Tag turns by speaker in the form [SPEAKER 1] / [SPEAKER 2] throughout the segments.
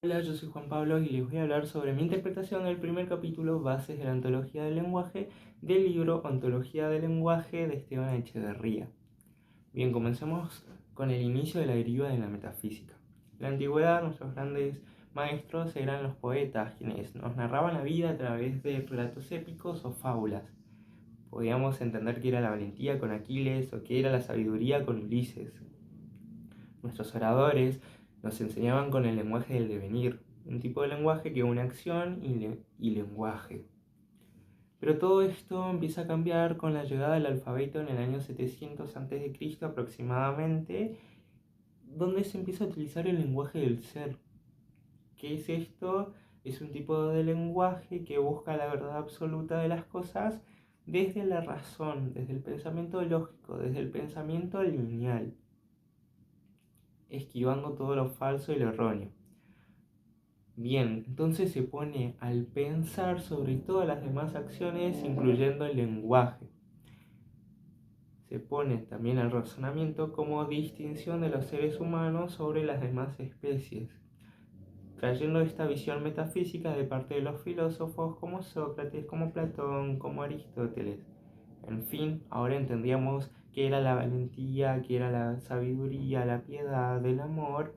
[SPEAKER 1] Hola, yo soy Juan Pablo y les voy a hablar sobre mi interpretación del primer capítulo, Bases de la Ontología del Lenguaje, del libro Ontología del Lenguaje de Esteban Echeverría. Bien, comencemos con el inicio de la deriva de la metafísica. En la antigüedad, nuestros grandes maestros eran los poetas, quienes nos narraban la vida a través de relatos épicos o fábulas. Podíamos entender qué era la valentía con Aquiles o qué era la sabiduría con Ulises. Nuestros oradores nos enseñaban con el lenguaje del devenir, un tipo de lenguaje que une acción y lenguaje. Pero todo esto empieza a cambiar con la llegada del alfabeto en el año 700 a.C. aproximadamente, donde se empieza a utilizar el lenguaje del ser. ¿Qué es esto? Es un tipo de lenguaje que busca la verdad absoluta de las cosas desde la razón, desde el pensamiento lógico, desde el pensamiento lineal, esquivando todo lo falso y lo erróneo. Bien, entonces se pone al pensar sobre todas las demás acciones, incluyendo el lenguaje. Se pone también al razonamiento como distinción de los seres humanos sobre las demás especies, trayendo esta visión metafísica de parte de los filósofos como Sócrates, como Platón, como Aristóteles. En fin, ahora entendíamos qué era la valentía, qué era la sabiduría, la piedad, el amor,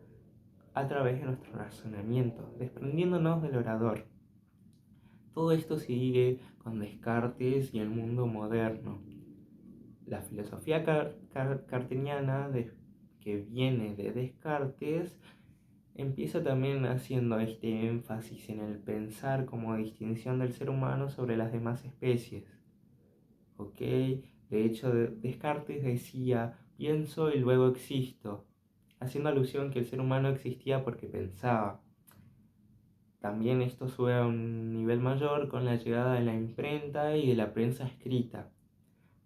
[SPEAKER 1] a través de nuestro razonamiento, desprendiéndonos del orador. Todo esto sigue con Descartes y el mundo moderno. La filosofía cartesiana que viene de Descartes empieza también haciendo este énfasis en el pensar como distinción del ser humano sobre las demás especies. ¿Ok? De hecho, Descartes decía, pienso y luego existo, haciendo alusión que el ser humano existía porque pensaba. También esto sube a un nivel mayor con la llegada de la imprenta y de la prensa escrita.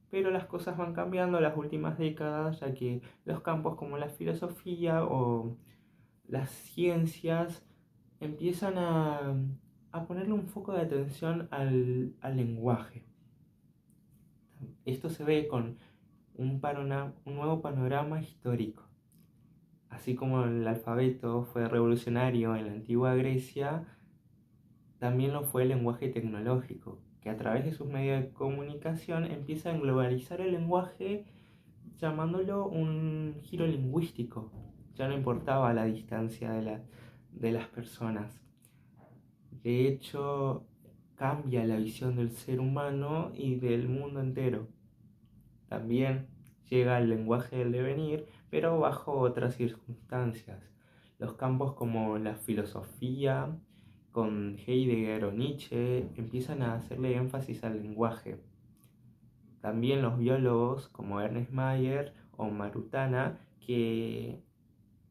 [SPEAKER 1] Pero las cosas van cambiando en las últimas décadas, ya que los campos como la filosofía o las ciencias empiezan a ponerle un foco de atención al lenguaje. Esto se ve con un nuevo panorama histórico. Así como el alfabeto fue revolucionario en la antigua Grecia, también lo fue el lenguaje tecnológico, que a través de sus medios de comunicación empieza a globalizar el lenguaje llamándolo un giro lingüístico. Ya no importaba la distancia de las personas. De hecho, cambia la visión del ser humano y del mundo entero. También llega el lenguaje del devenir, pero bajo otras circunstancias. Los campos como la filosofía, con Heidegger o Nietzsche, empiezan a hacerle énfasis al lenguaje. También los biólogos como Ernest Mayr o Marutana, que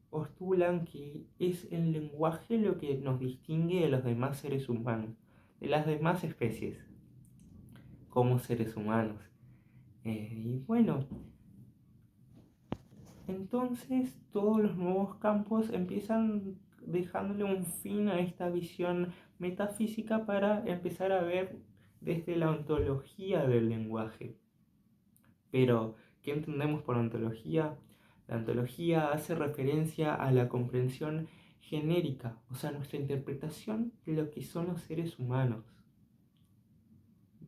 [SPEAKER 1] postulan que es el lenguaje lo que nos distingue de los demás seres humanos, de las demás especies, como seres humanos. Y bueno, entonces todos los nuevos campos empiezan dejándole un fin a esta visión metafísica para empezar a ver desde la ontología del lenguaje. Pero, ¿qué entendemos por ontología? La ontología hace referencia a la comprensión genérica, o sea, nuestra interpretación de lo que son los seres humanos.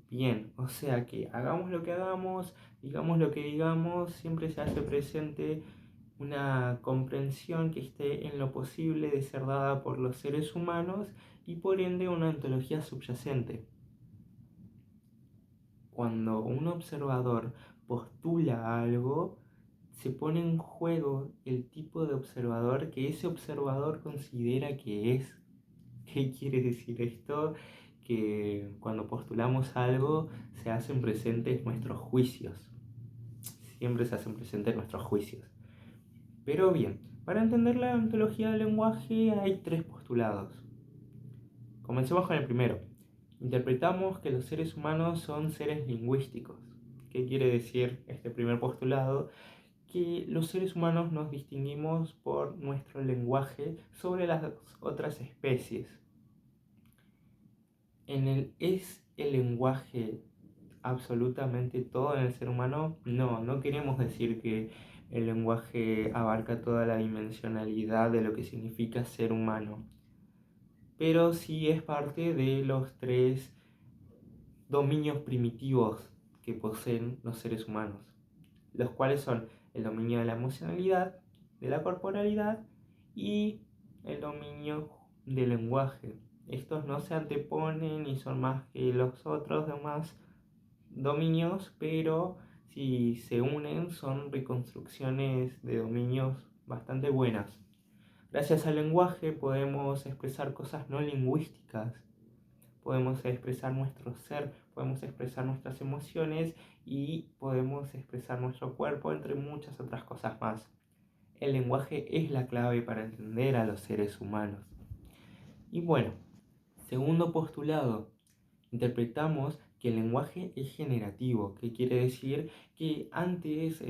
[SPEAKER 1] Bien, o sea que hagamos lo que hagamos, digamos lo que digamos, siempre se hace presente una comprensión que esté en lo posible de ser dada por los seres humanos y por ende una ontología subyacente. Cuando un observador postula algo, se pone en juego el tipo de observador que ese observador considera que es. ¿Qué quiere decir esto? Que cuando postulamos algo se hacen presentes nuestros juicios. Siempre se hacen presentes nuestros juicios. Pero bien, para entender la ontología del lenguaje hay tres postulados. Comencemos con el primero. Interpretamos que los seres humanos son seres lingüísticos. ¿Qué quiere decir este primer postulado? Que los seres humanos nos distinguimos por nuestro lenguaje sobre las otras especies. ¿Es el lenguaje absolutamente todo en el ser humano? No, no queremos decir que el lenguaje abarca toda la dimensionalidad de lo que significa ser humano. pero sí es parte de los tres dominios primitivos que poseen los seres humanos, los cuales son el dominio de la emocionalidad, de la corporalidad y el dominio del lenguaje. Estos no se anteponen ni son más que los otros demás dominios, pero si se unen son reconstrucciones de dominios bastante buenas. Gracias al lenguaje podemos expresar cosas no lingüísticas, podemos expresar nuestro ser, podemos expresar nuestras emociones y podemos expresar nuestro cuerpo, entre muchas otras cosas más. El lenguaje es la clave para entender a los seres humanos. Y bueno, segundo postulado, interpretamos que el lenguaje es generativo, que quiere decir que antes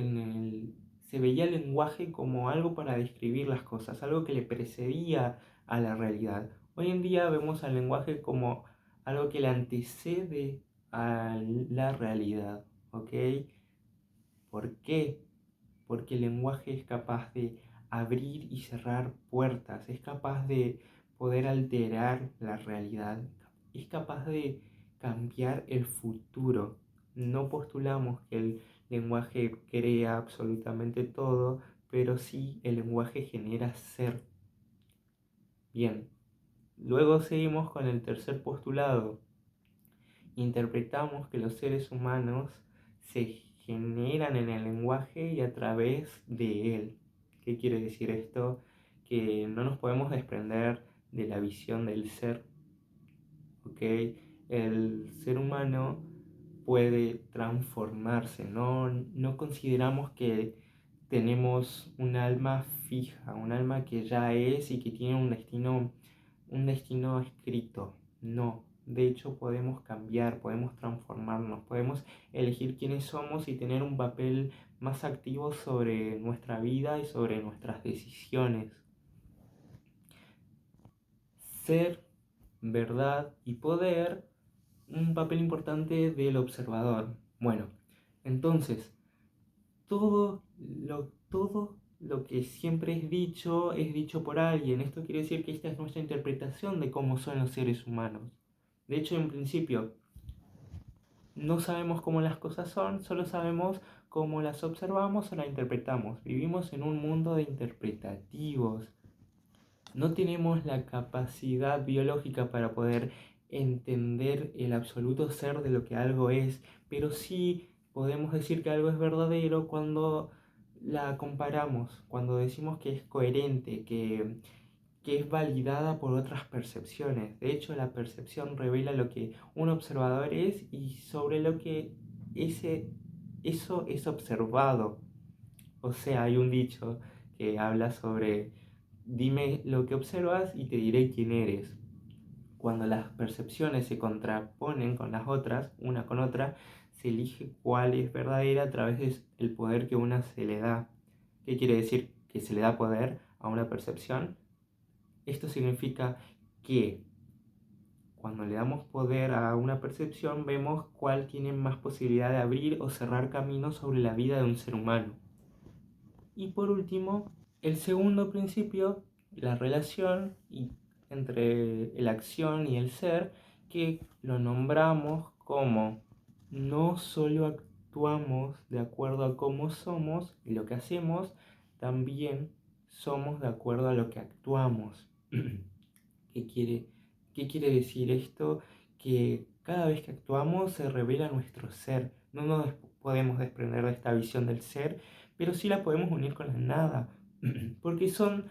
[SPEAKER 1] se veía el lenguaje como algo para describir las cosas, algo que le precedía a la realidad. Hoy en día vemos al lenguaje como algo que le antecede a la realidad, ¿ok? ¿Por qué? Porque el lenguaje es capaz de abrir y cerrar puertas, es capaz de poder alterar la realidad, es capaz de cambiar el futuro. No postulamos que el lenguaje crea absolutamente todo, pero sí el lenguaje genera ser. Bien, luego seguimos con el tercer postulado. Interpretamos que los seres humanos se generan en el lenguaje y a través de él. ¿Qué quiere decir esto? Que no nos podemos desprender de la visión del ser, ¿ok? El ser humano puede transformarse, no consideramos que tenemos un alma fija, un alma que ya es y que tiene un destino escrito. No, de hecho podemos cambiar, podemos transformarnos, podemos elegir quiénes somos y tener un papel más activo sobre nuestra vida y sobre nuestras decisiones. Ser, verdad y poder, un papel importante del observador. Bueno, entonces, todo lo que siempre es dicho por alguien. Esto quiere decir que esta es nuestra interpretación de cómo son los seres humanos. De hecho, en principio, no sabemos cómo las cosas son, solo sabemos cómo las observamos o las interpretamos. Vivimos en un mundo de interpretativos. No tenemos la capacidad biológica para poder entender el absoluto ser de lo que algo es, pero sí podemos decir que algo es verdadero cuando la comparamos, cuando decimos que es coherente, que es validada por otras percepciones. De hecho, la percepción revela lo que un observador es y sobre lo que eso es observado. O sea, hay un dicho que habla sobre dime lo que observas y te diré quién eres. Cuando las percepciones se contraponen con las otras, una con otra, se elige cuál es verdadera a través del poder que una se le da. ¿Qué quiere decir? Que se le da poder a una percepción. Esto significa que cuando le damos poder a una percepción, vemos cuál tiene más posibilidad de abrir o cerrar caminos sobre la vida de un ser humano. Y por último, el segundo principio, la relación entre la acción y el ser, que lo nombramos como no solo actuamos de acuerdo a cómo somos y lo que hacemos, también somos de acuerdo a lo que actuamos. ¿Qué quiere, qué quiere decir esto? Que cada vez que actuamos se revela nuestro ser. No nos podemos desprender de esta visión del ser, pero sí la podemos unir con la nada, porque son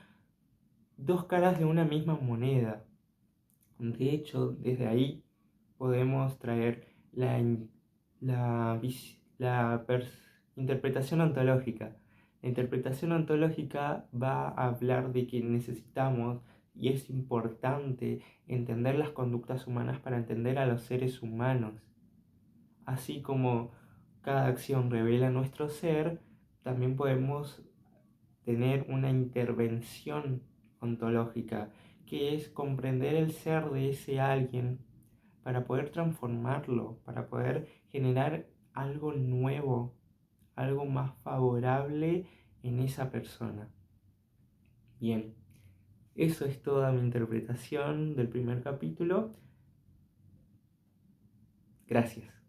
[SPEAKER 1] dos caras de una misma moneda. De hecho, desde ahí podemos traer la interpretación ontológica. La interpretación ontológica va a hablar de que necesitamos y es importante entender las conductas humanas para entender a los seres humanos. Así como cada acción revela nuestro ser, también podemos tener una intervención ontológica, que es comprender el ser de ese alguien para poder transformarlo, para poder generar algo nuevo, algo más favorable en esa persona. Bien, Eso es toda mi interpretación del primer capítulo. Gracias.